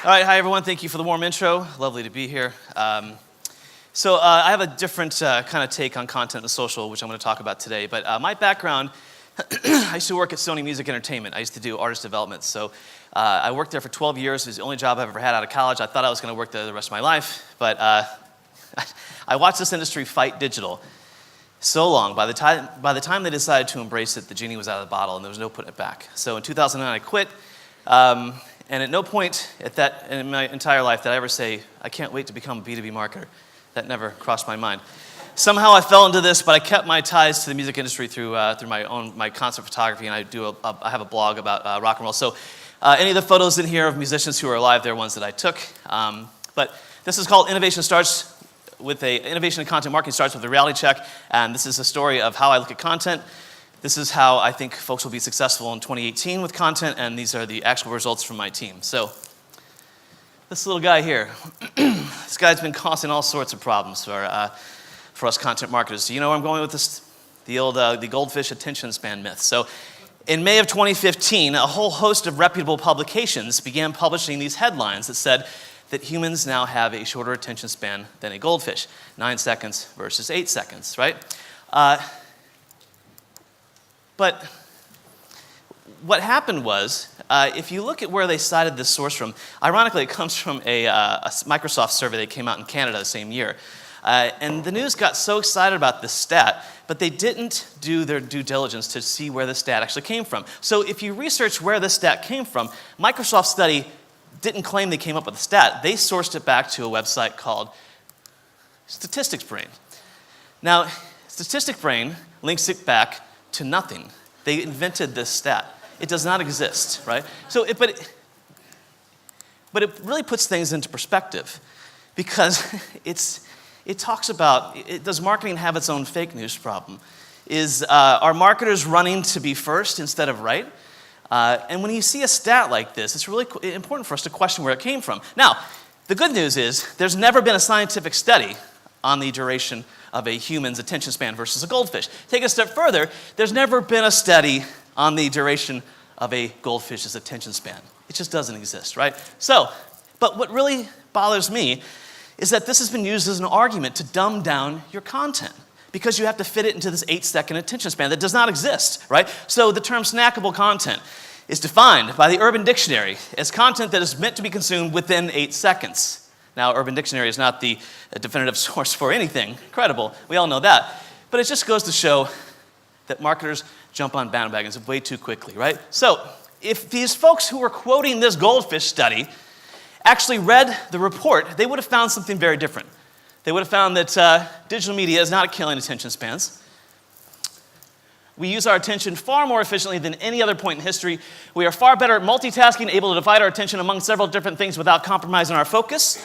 All right, hi everyone. Thank you for the warm intro. Lovely to be here. I have a different kind of take on content and social, which I'm going to talk about today. But my background, I used to work at Sony Music Entertainment. I used to do artist development. So I worked there for 12 years. It was the only job I've ever had out of college. I thought I was going to work there the rest of my life. But I watched this industry fight digital so long. By the time they decided to embrace it, the genie was out of the bottle, and there was no putting it back. So in 2009, I quit. And at no point in my entire life did I ever say, I can't wait to become a B2B marketer. That never crossed my mind. Somehow I fell into this, but I kept my ties to the music industry through my concert photography, and I have a blog about rock and roll. So any of the photos in here of musicians who are alive, they're ones that I took. But this is called Innovation in Content Marketing Starts with a Reality Check, and this is a story of how I look at content. This is how I think folks will be successful in 2018 with content, and these are the actual results from my team. So, this little guy here, this guy's been causing all sorts of problems for us content marketers. Do you know where I'm going with this? The goldfish attention span myth. So, in May of 2015, a whole host of reputable publications began publishing these headlines that said that humans now have a shorter attention span than a goldfish, 9 seconds versus 8 seconds, right? But what happened was, if you look at where they cited this source from, ironically, it comes from a Microsoft survey that came out in Canada the same year. And the news got so excited about this stat, but they didn't do their due diligence to see where the stat actually came from. So if you research where this stat came from, Microsoft's study didn't claim they came up with the stat. They sourced it back to a website called Statistics Brain. Now, Statistics Brain links it back to nothing. They invented this stat. It does not exist, right? But it really puts things into perspective, because it talks about, does marketing have its own fake news problem? Are marketers running to be first instead of right? And when you see a stat like this, it's really important for us to question where it came from. Now, the good news is there's never been a scientific study on the duration of a human's attention span versus a goldfish. Take it a step further, there's never been a study on the duration of a goldfish's attention span. It just doesn't exist, right? But what really bothers me is that this has been used as an argument to dumb down your content, because you have to fit it into this 8-second attention span that does not exist, right? So the term snackable content is defined by the Urban Dictionary as content that is meant to be consumed within 8 seconds. Now, Urban Dictionary is not the definitive source for anything credible. We all know that. But it just goes to show that marketers jump on bandwagons way too quickly, right? So, if these folks who were quoting this goldfish study actually read the report, they would have found something very different. They would have found that digital media is not killing attention spans. We use our attention far more efficiently than any other point in history. We are far better at multitasking, able to divide our attention among several different things without compromising our focus.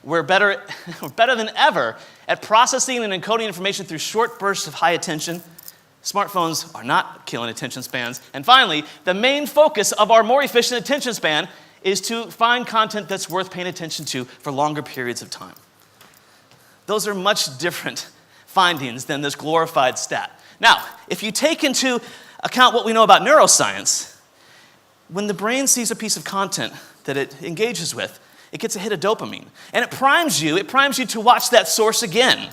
We're better than ever at processing and encoding information through short bursts of high attention. Smartphones are not killing attention spans. And finally, the main focus of our more efficient attention span is to find content that's worth paying attention to for longer periods of time. Those are much different findings than this glorified stat. Now, if you take into account what we know about neuroscience, when the brain sees a piece of content that it engages with, it gets a hit of dopamine. And it primes you to watch that source again,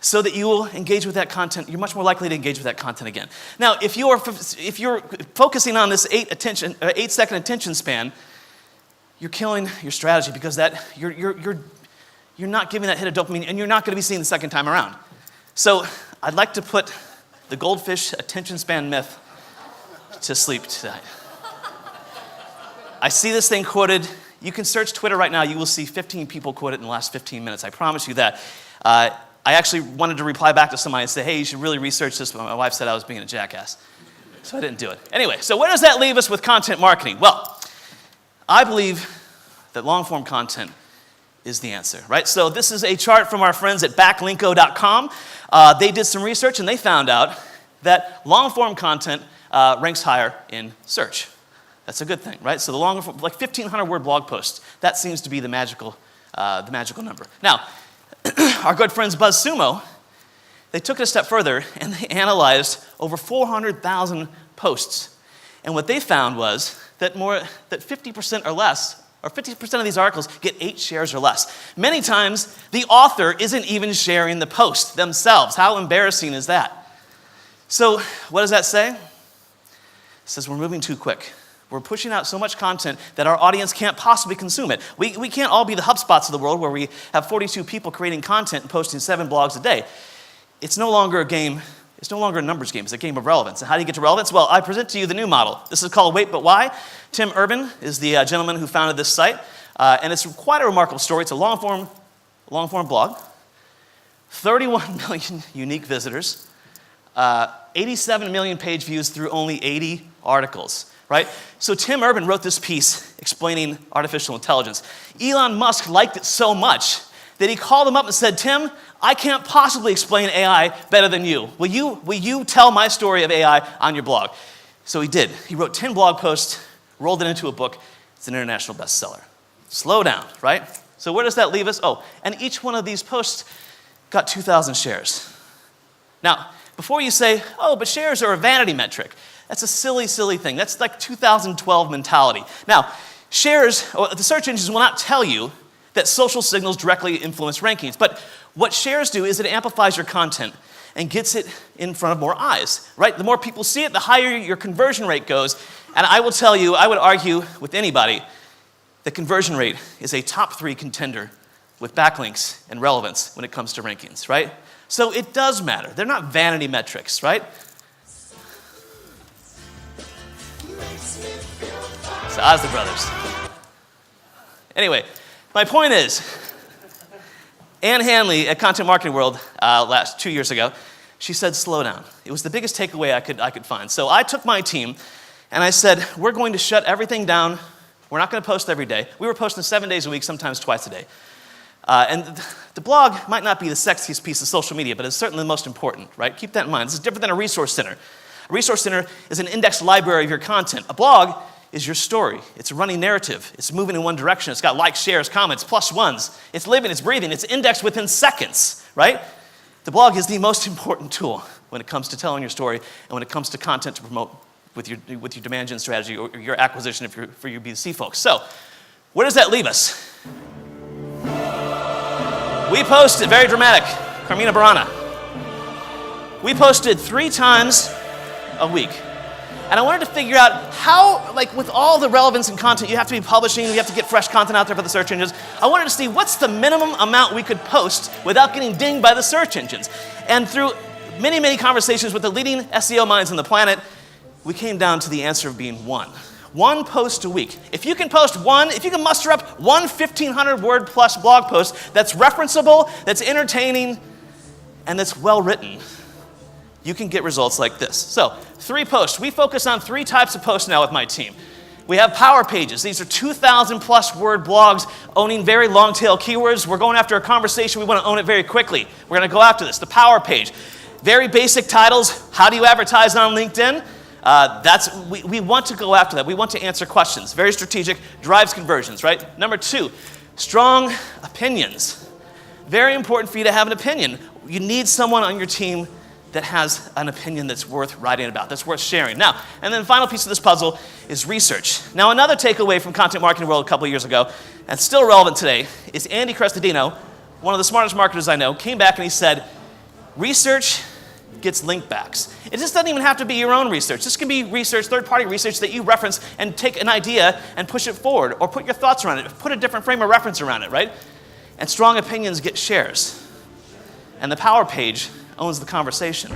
so that you will engage with that content. You're much more likely to engage with that content again. Now, if you're focusing on this 8-second attention span, you're killing your strategy, because that you're not giving that hit of dopamine, and you're not going to be seeing the second time around. So I'd like to put the goldfish attention span myth to sleep tonight. I see this thing quoted. You can search Twitter right now. You will see 15 people quote it in the last 15 minutes. I promise you that. I actually wanted to reply back to somebody and say, hey, you should really research this, but my wife said I was being a jackass. So I didn't do it. Anyway, so where does that leave us with content marketing? Well, I believe that long-form content is the answer, right? So this is a chart from our friends at backlinko.com. They did some research, and they found out that long-form content ranks higher in search. That's a good thing, right? So the longer, like 1,500-word blog posts, that seems to be the magical number. Now, our good friends BuzzSumo, they took it a step further, and they analyzed over 400,000 posts. And what they found was that 50% or less or 50% of these articles get 8 shares or less. Many times, the author isn't even sharing the post themselves. How embarrassing is that? So what does that say? It says we're moving too quick. We're pushing out so much content that our audience can't possibly consume it. We can't all be the HubSpots of the world where we have 42 people creating content and posting 7 blogs a day. It's no longer a game. It's no longer a numbers game. It's a game of relevance. And how do you get to relevance? Well, I present to you the new model. This is called Wait But Why. Tim Urban is the gentleman who founded this site. And it's quite a remarkable story. It's a long-form blog. 31 million unique visitors. 87 million page views through only 80 articles. Right? So Tim Urban wrote this piece explaining artificial intelligence. Elon Musk liked it so much that he called him up and said, Tim, I can't possibly explain AI better than you. Will you tell my story of AI on your blog? So he did. He wrote 10 blog posts, rolled it into a book. It's an international bestseller. Slow down, right? So where does that leave us? Oh, and each one of these posts got 2,000 shares. Now, before you say, oh, but shares are a vanity metric. That's a silly, silly thing. That's like 2012 mentality. Now, shares, the search engines will not tell you that social signals directly influence rankings. But what shares do is it amplifies your content and gets it in front of more eyes, right? The more people see it, the higher your conversion rate goes. And I will tell you, I would argue with anybody, that conversion rate is a top 3 contender with backlinks and relevance when it comes to rankings, right? So it does matter. They're not vanity metrics, right? It's the Osler brothers. Anyway, my point is, Ann Hanley at Content Marketing World 2 years ago, she said, slow down. It was the biggest takeaway I could find. So I took my team and I said, we're going to shut everything down. We're not going to post every day. We were posting 7 days a week, sometimes twice a day. And the blog might not be the sexiest piece of social media, but it's certainly the most important, right? Keep that in mind. This is different than a resource center. A resource center is an indexed library of your content. A blog is your story. It's a running narrative. It's moving in one direction. It's got likes, shares, comments, plus ones. It's living, it's breathing. It's indexed within seconds, right? The blog is the most important tool when it comes to telling your story and when it comes to content to promote with your demand gen strategy or your acquisition for your B2C folks. So, where does that leave us? We posted, very dramatic, Carmina Burana. We posted 3 times a week. And I wanted to figure out how, like with all the relevance and content you have to be publishing, you have to get fresh content out there for the search engines. I wanted to see what's the minimum amount we could post without getting dinged by the search engines. And through many, many conversations with the leading SEO minds on the planet, we came down to the answer of being 1. 1 post a week. If you can post one, if you can muster up one 1,500 word plus blog post that's referenceable, that's entertaining, and that's well written, you can get results like this. So, 3 posts. We focus on 3 types of posts now with my team. We have power pages. These are 2,000 plus word blogs owning very long tail keywords. We're going after a conversation. We want to own it very quickly. We're going to go after this. The power page. Very basic titles. How do you advertise on LinkedIn? We want to go after that. We want to answer questions. Very strategic, drives conversions, right? Number 2, strong opinions. Very important for you to have an opinion. You need someone on your team that has an opinion that's worth writing about, that's worth sharing. Now, and then the final piece of this puzzle is research. Now, another takeaway from Content Marketing World a couple of years ago, and still relevant today, is Andy Crestodino, one of the smartest marketers I know, came back and he said, research gets link backs. It just doesn't even have to be your own research. This can be research, third-party research that you reference and take an idea and push it forward or put your thoughts around it, put a different frame of reference around it, right? And strong opinions get shares. And the power page owns the conversation.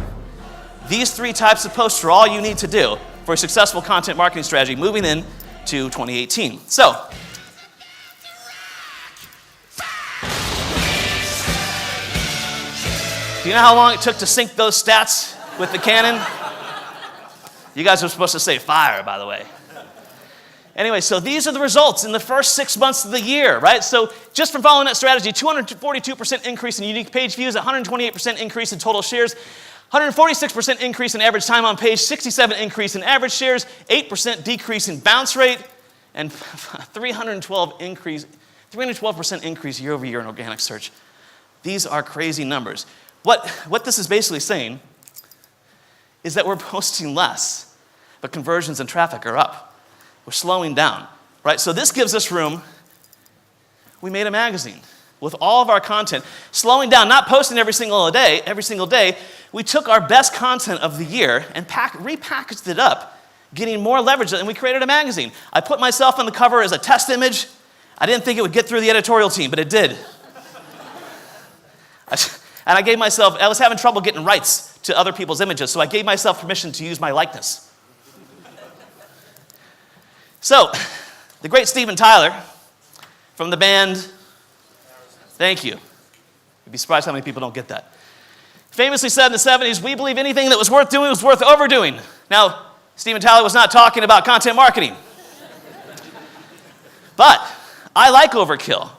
These 3 types of posts are all you need to do for a successful content marketing strategy moving into 2018. So, do you know how long it took to sync those stats with the Canon? You guys were supposed to say fire, by the way. Anyway, so these are the results in the first 6 months of the year, right? So just from following that strategy, 242% increase in unique page views, 128% increase in total shares, 146% increase in average time on page, 67% increase in average shares, 8% decrease in bounce rate, and 312% increase year over year in organic search. These are crazy numbers. What this is basically saying is that we're posting less, but conversions and traffic are up. We're slowing down. right? So this gives us room. We made a magazine with all of our content, slowing down, not posting every single day. We took our best content of the year and repackaged it up, getting more leverage, and we created a magazine. I put myself on the cover as a test image. I didn't think it would get through the editorial team, but it did. And I was having trouble getting rights to other people's images, so I gave myself permission to use my likeness. So, the great Steven Tyler from the band, thank you. You'd be surprised how many people don't get that. Famously said in the 70s, we believe anything that was worth doing was worth overdoing. Now, Steven Tyler was not talking about content marketing. But I like overkill.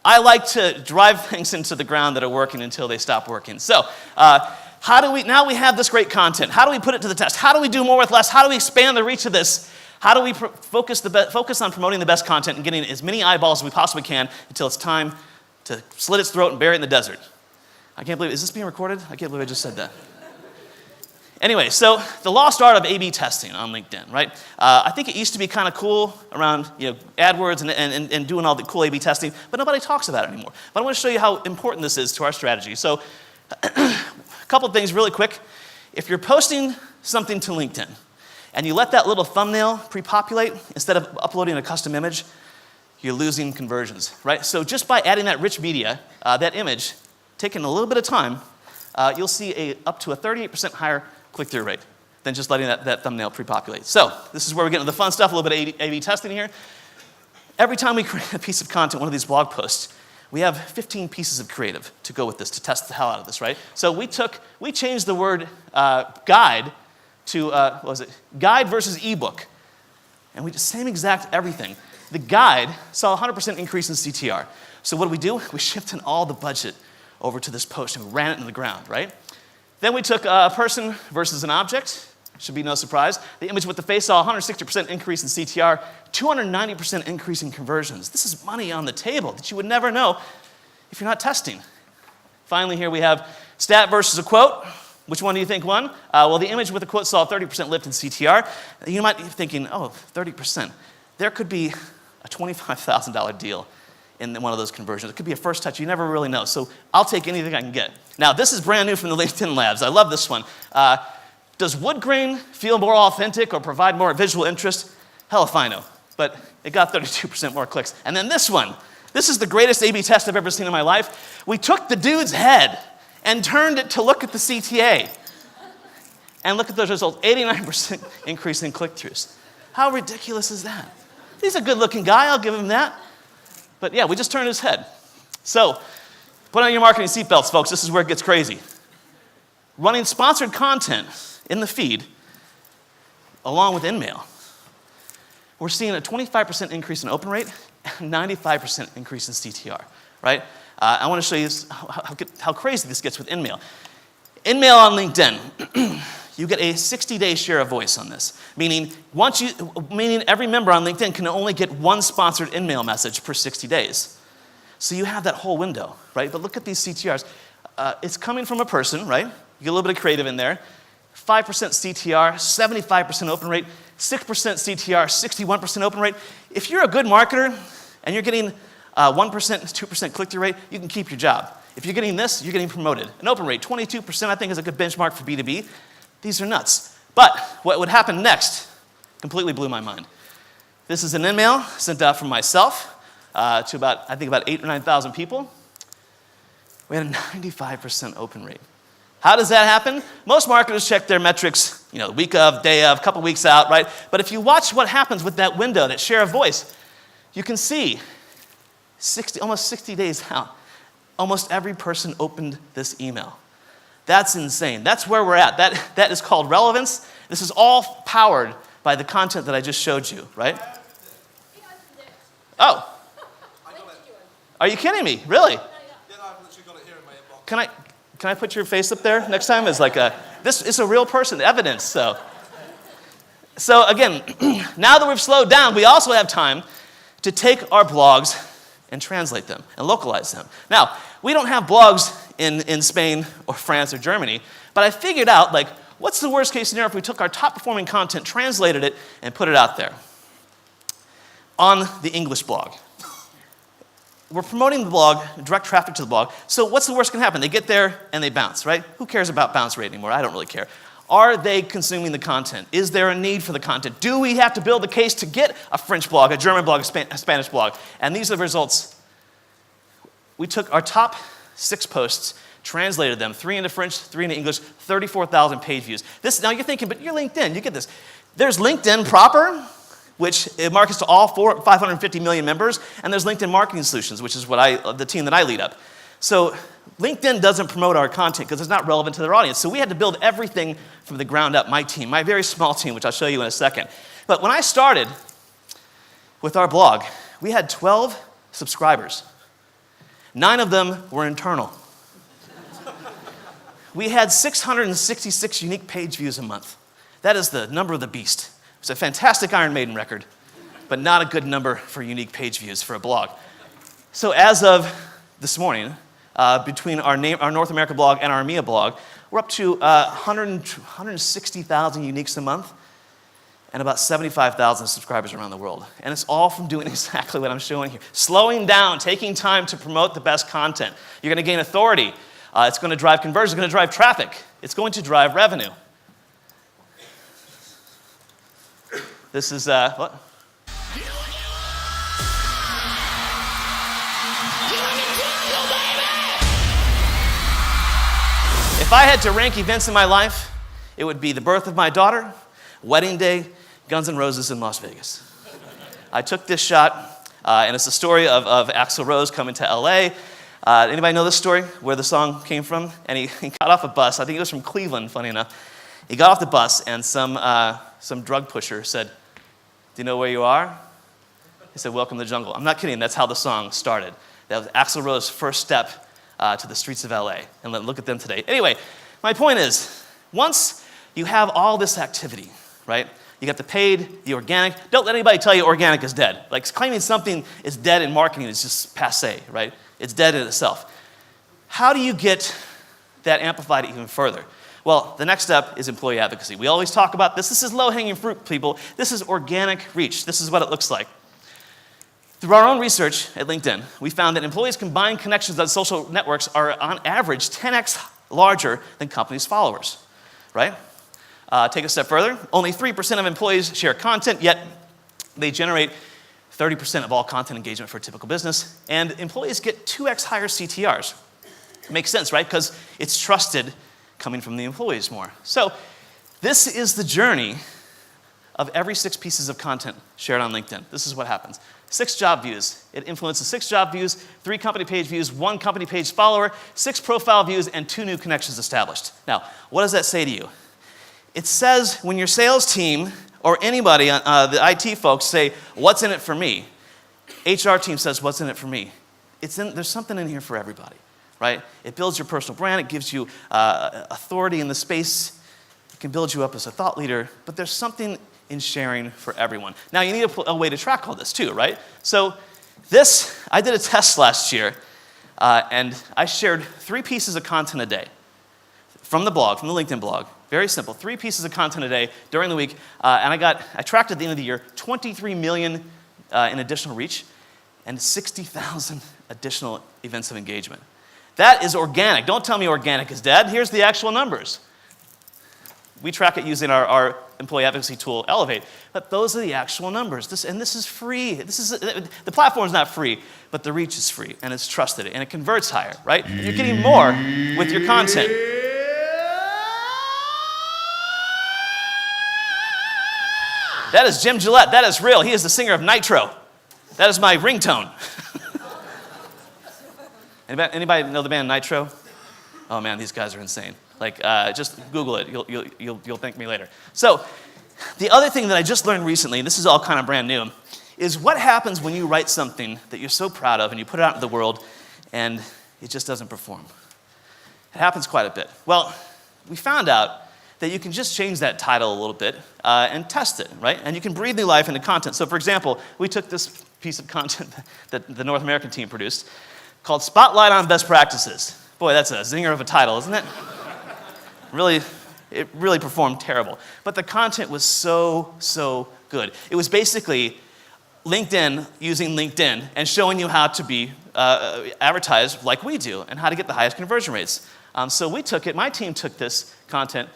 I like to drive things into the ground that are working until they stop working. So, now we have this great content. How do we put it to the test? How do we do more with less? How do we expand the reach of this? How do we focus on promoting the best content and getting as many eyeballs as we possibly can until it's time to slit its throat and bury it in the desert? I can't believe, is this being recorded? I can't believe I just said that. Anyway, so the lost art of A/B testing on LinkedIn, right? I think it used to be kind of cool around AdWords and doing all the cool A/B testing, but nobody talks about it anymore. But I want to show you how important this is to our strategy. So a couple things really quick. If you're posting something to LinkedIn and you let that little thumbnail pre-populate instead of uploading a custom image, you're losing conversions, right? So just by adding that rich media, that image, taking a little bit of time, you'll see up to a 38% higher click-through rate than just letting that thumbnail pre-populate. So this is where we get into the fun stuff, a little bit of A/B testing here. Every time we create a piece of content, one of these blog posts, we have 15 pieces of creative to go with this, to test the hell out of this, right? So we changed the word guide to, guide versus ebook. And we did the same exact everything. The guide saw a 100% increase in CTR. So what do? We shifted all the budget over to this post and we ran it into the ground, right? Then we took a person versus an object. Should be no surprise. The image with the face saw a 160% increase in CTR, 290% increase in conversions. This is money on the table that you would never know if you're not testing. Finally, here we have stat versus a quote. Which one do you think won? Well, the image with the quote saw a 30% lift in CTR. You might be thinking, 30%. There could be a $25,000 deal in one of those conversions. It could be a first touch. You never really know. So I'll take anything I can get. Now, this is brand new from the LinkedIn Labs. I love this one. Does wood grain feel more authentic or provide more visual interest? Hell if I know. But it got 32% more clicks. And then this one. This is the greatest A/B test I've ever seen in my life. We took the dude's head and turned it to look at the CTA. And look at those results. 89% increase in click-throughs. How ridiculous is that? He's a good-looking guy. I'll give him that. But yeah, we just turned his head. So, put on your marketing seatbelts, folks. This is where it gets crazy. Running sponsored content in the feed, along with InMail, we're seeing a 25% increase in open rate and 95% increase in CTR, right? I want to show you how crazy this gets with InMail. InMail on LinkedIn, you get a 60-day share of voice on this, meaning every member on LinkedIn can only get one sponsored InMail message per 60 days. So you have that whole window, right? But look at these CTRs. It's coming from a person, right? You get a little bit of creative in there. 5% CTR, 75% open rate, 6% CTR, 61% open rate. If you're a good marketer and you're getting 1%, 2% click-through rate, you can keep your job. If you're getting this, you're getting promoted. An open rate, 22%, I think is a good benchmark for B2B. These are nuts. But what would happen next completely blew my mind. This is an email sent out from myself to about 8,000 or 9,000 people. We had a 95% open rate. How does that happen? Most marketers check their metrics, the week of, day of, couple weeks out, right? But if you watch what happens with that window, that share of voice, you can see almost 60 days out, almost every person opened this email. That's insane. That's where we're at. That is called relevance. This is all powered by the content that I just showed you, right? Oh. Are you kidding me? Really? Yeah, no, I've literally got it here in my inbox. Can I put your face up there next time? It's like this is a real person, evidence. So again, now that we've slowed down, we also have time to take our blogs and translate them and localize them. Now, we don't have blogs in Spain or France or Germany, but I figured out, what's the worst case scenario if we took our top performing content, translated it, and put it out there? on the English blog. We're promoting the blog, direct traffic to the blog. So what's the worst that can happen? They get there and they bounce, right? Who cares about bounce rate anymore? I don't really care. Are they consuming the content? Is there a need for the content? Do we have to build the case to get a French blog, a German blog, a Spanish blog? And these are the results. We took our top 6 posts, translated them, 3 into French, 3 into English, 34,000 page views. Now you're thinking, but you're LinkedIn, you get this. There's LinkedIn proper, which it markets to all 550 million members, and there's LinkedIn Marketing Solutions, which is the team that I lead up. So LinkedIn doesn't promote our content because it's not relevant to their audience. So we had to build everything from the ground up, my team, my very small team, which I'll show you in a second. But when I started with our blog, we had 12 subscribers. 9 of them were internal. We had 666 unique page views a month. That is the number of the beast. It's a fantastic Iron Maiden record, but not a good number for unique page views for a blog. So as of this morning, between our North America blog and our EMEA blog, we're up to 160,000 uniques a month and about 75,000 subscribers around the world. And it's all from doing exactly what I'm showing here. Slowing down, taking time to promote the best content. You're going to gain authority. It's going to drive conversion. It's going to drive traffic. It's going to drive revenue. This is, what? If I had to rank events in my life, it would be the birth of my daughter, wedding day, Guns N' Roses in Las Vegas. I took this shot, and it's the story of Axl Rose coming to LA. Anybody know this story, where the song came from? And he got off a bus. I think it was from Cleveland, funny enough. He got off the bus, and some drug pusher said, "Do you know where you are?" He said, "Welcome to the jungle." I'm not kidding. That's how the song started. That was Axl Rose's first step to the streets of LA. And look at them today. Anyway, my point is, once you have all this activity, right? You got the paid, the organic. Don't let anybody tell you organic is dead. Like, claiming something is dead in marketing is just passé, right? It's dead in itself. How do you get that amplified even further? Well, the next step is employee advocacy. We always talk about this. This is low-hanging fruit, people. This is organic reach. This is what it looks like. Through our own research at LinkedIn, we found that employees' combined connections on social networks are, on average, 10x larger than companies' followers, right? Take a step further. Only 3% of employees share content, yet they generate 30% of all content engagement for a typical business. And employees get 2x higher CTRs. Makes sense, right? Because it's trusted coming from the employees more. So this is the journey of every 6 pieces of content shared on LinkedIn. This is what happens. 6 job views. It influences 6 job views, 3 company page views, 1 company page follower, 6 profile views, and 2 new connections established. Now, what does that say to you? It says when your sales team or anybody, the IT folks say, "What's in it for me?" HR team says, "What's in it for me?" There's something in here for everybody, right? It builds your personal brand. It gives you authority in the space. It can build you up as a thought leader, but there's something in sharing for everyone. Now, you need a way to track all this too, right? So I did a test last year, and I shared 3 pieces of content a day from the blog, from the LinkedIn blog. Very simple, 3 pieces of content a day during the week, and I tracked at the end of the year 23 million in additional reach and 60,000 additional events of engagement. That is organic. Don't tell me organic is dead. Here's the actual numbers. We track it using our employee advocacy tool, Elevate. But those are the actual numbers. This is free. The platform's not free, but the reach is free, and it's trusted, and it converts higher, right? And you're getting more with your content. That is Jim Gillette. That is real. He is the singer of Nitro. That is my ringtone. Anybody know the band Nitro? Oh man, these guys are insane. Like, just Google it. You'll thank me later. So, the other thing that I just learned recently, and this is all kind of brand new, is what happens when you write something that you're so proud of and you put it out into the world and it just doesn't perform. It happens quite a bit. Well, we found out that you can just change that title a little bit and test it, right? And you can breathe new life into content. So, for example, we took this piece of content that the North American team produced called Spotlight on Best Practices. Boy, that's a zinger of a title, isn't it? It really performed terrible. But the content was so good. It was basically LinkedIn using LinkedIn and showing you how to be advertised like we do and how to get the highest conversion rates. So my team took this content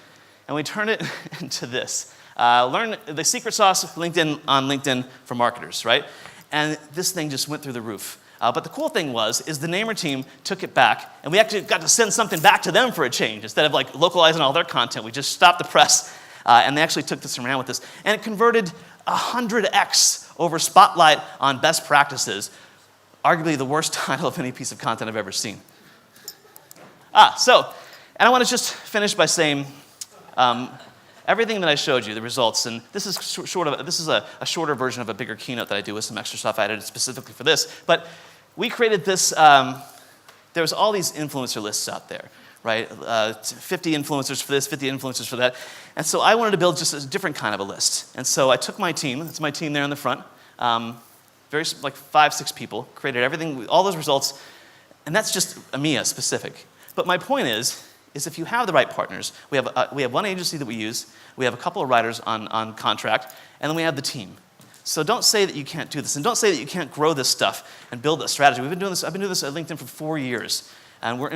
and we turned it into this. Learn the secret sauce of LinkedIn on LinkedIn for marketers, right? And this thing just went through the roof. But the cool thing is the Namer team took it back, and we actually got to send something back to them for a change. Instead of like localizing all their content, we just stopped the press, and they actually took this and ran with this. And it converted 100x over Spotlight on best practices, arguably the worst title of any piece of content I've ever seen. And I want to just finish by saying, everything that I showed you, the results, and this is a shorter version of a bigger keynote that I do with some extra stuff I added specifically for this. But we created this. There's all these influencer lists out there, right? 50 influencers for this, 50 influencers for that. And so I wanted to build just a different kind of a list. And so I took my team. That's my team there in the front. Like 5-6 people created everything, all those results, and that's just EMEA specific. But my point is if you have the right partners, we have one agency that we use, we have a couple of writers on contract, and then we have the team. So don't say that you can't do this, and don't say that you can't grow this stuff and build a strategy. I've been doing this at LinkedIn for 4 years, and we're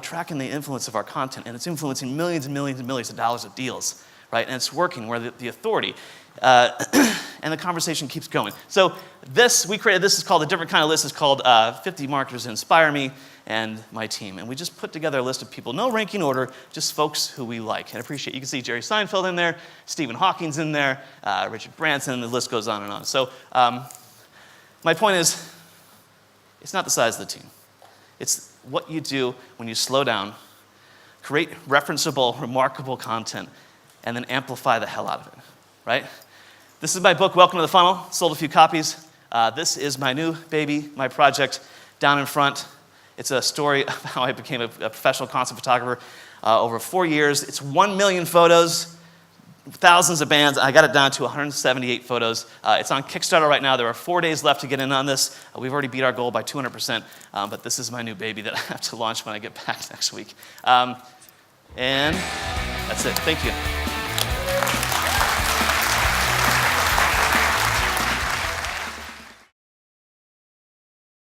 tracking the influence of our content, and it's influencing millions and millions and millions of dollars of deals, right? And it's working. We're the authority. And the conversation keeps going. So we created this is called a different kind of list. It's called 50 Marketers Who Inspire Me and My Team. And we just put together a list of people, no ranking order, just folks who we like and appreciate. You can see Jerry Seinfeld in there, Stephen Hawking's in there, Richard Branson, the list goes on and on. So my point is, it's not the size of the team. It's what you do when you slow down, create referenceable, remarkable content, and then amplify the hell out of it, right? This is my book, Welcome to the Funnel. Sold a few copies. This is my new baby, my project down in front. It's a story of how I became a professional concept photographer over 4 years. It's 1 million photos, thousands of bands. I got it down to 178 photos. It's on Kickstarter right now. There are 4 days left to get in on this. We've already beat our goal by 200%, but this is my new baby that I have to launch when I get back next week. And that's it. Thank you.